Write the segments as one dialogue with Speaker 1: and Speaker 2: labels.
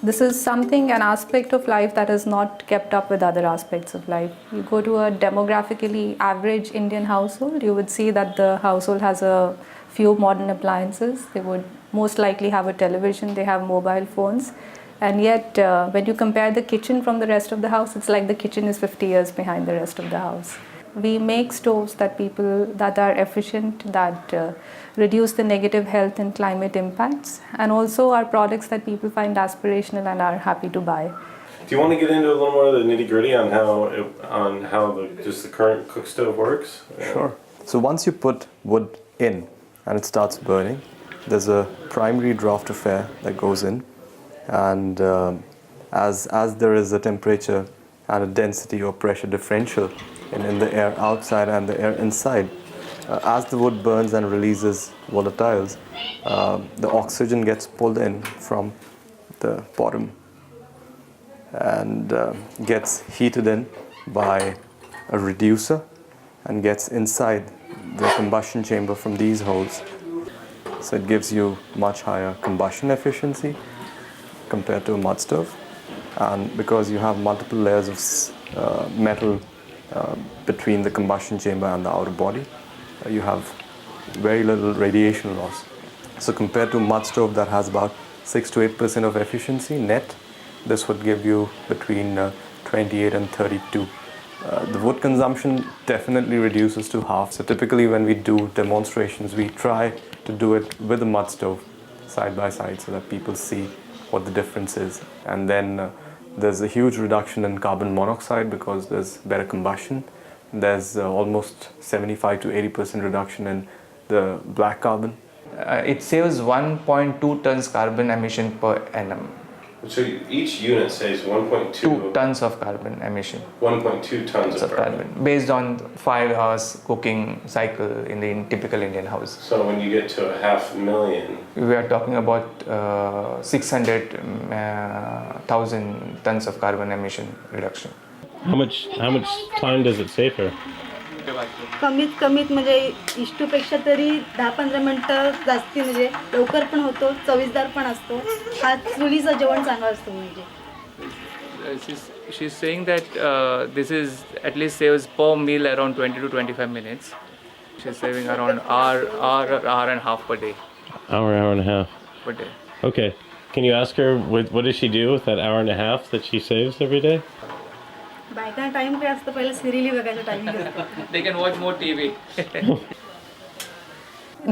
Speaker 1: This is something, an aspect of life that is not kept up with other aspects of life. You go to a demographically average Indian household, you would see that the household has a few modern appliances. They would most likely have a television, they have mobile phones. And yet, when you compare the kitchen from the rest of the house, it's like the kitchen is 50 years behind the rest of the house. We make stoves that are efficient, that reduce the negative health and climate impacts, and also are products that people find aspirational and are happy to buy.
Speaker 2: Do you want to get into a little more of the nitty-gritty on how the current cook stove works?
Speaker 3: Sure. So once you put wood in and it starts burning, there's a primary draft of air that goes in, and as there is a temperature and a density or pressure differential in the air outside and the air inside, as the wood burns and releases volatiles, the oxygen gets pulled in from the bottom and gets heated in by a reducer and gets inside the combustion chamber from these holes. So it gives you much higher combustion efficiency compared to a mud stove. And because you have multiple layers of metal between the combustion chamber and the outer body, you have very little radiation loss. So compared to a mud stove that has about 6 to 8% of efficiency net, this would give you between 28 and 32. The wood consumption definitely reduces to half. So typically when we do demonstrations, we try to do it with a mud stove side by side so that people see what the difference is. And then there's a huge reduction in carbon monoxide because there's better combustion. There's almost 75 to 80% reduction in the black carbon.
Speaker 4: It saves 1.2 tons carbon emission per annum.
Speaker 2: So each unit saves 1.2
Speaker 4: 2 tons of carbon emission.
Speaker 2: 1.2 tons of carbon.
Speaker 4: Based on 5 hours cooking cycle in the typical Indian house.
Speaker 2: So when you get to 500,000,
Speaker 4: we are talking about 600,000 tons of carbon emission reduction.
Speaker 2: How much time does it save her?
Speaker 5: कमीत कमीत म्हणजे इष्टूपेक्षा तरी 10-15 मिनिटं जास्ती म्हणजे लवकर पण होतो, चवीसदार पण असतो. हा चुलीचं जेवण चांगलं असतं म्हणजे.
Speaker 4: She's saying that this is at least saves per meal around 20 to 25 minutes. She's saving around hour and a half per day.
Speaker 2: Hour and a half.
Speaker 4: Per day.
Speaker 2: Okay. Can you ask her what does she do with that hour and a half that she saves every day?
Speaker 5: बायकांना time काय असतं, पहिलं serially बघायचं timing असतं.
Speaker 4: They can watch more TV.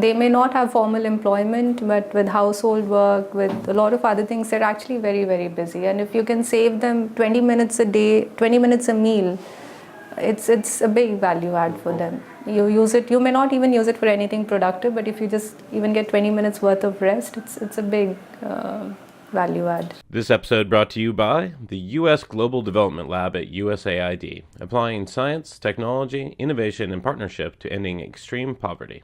Speaker 1: They may not have formal employment, but with household work, with a lot of other things, they're actually very, very busy. And if you can save them 20 minutes a day, 20 minutes a meal, it's a big value add for them. You may not even use it for anything productive, but if you just even get 20 minutes worth of rest, it's a big value add.
Speaker 2: This episode brought to you by the U.S. Global Development Lab at USAID, applying science, technology, innovation, and partnership to ending extreme poverty.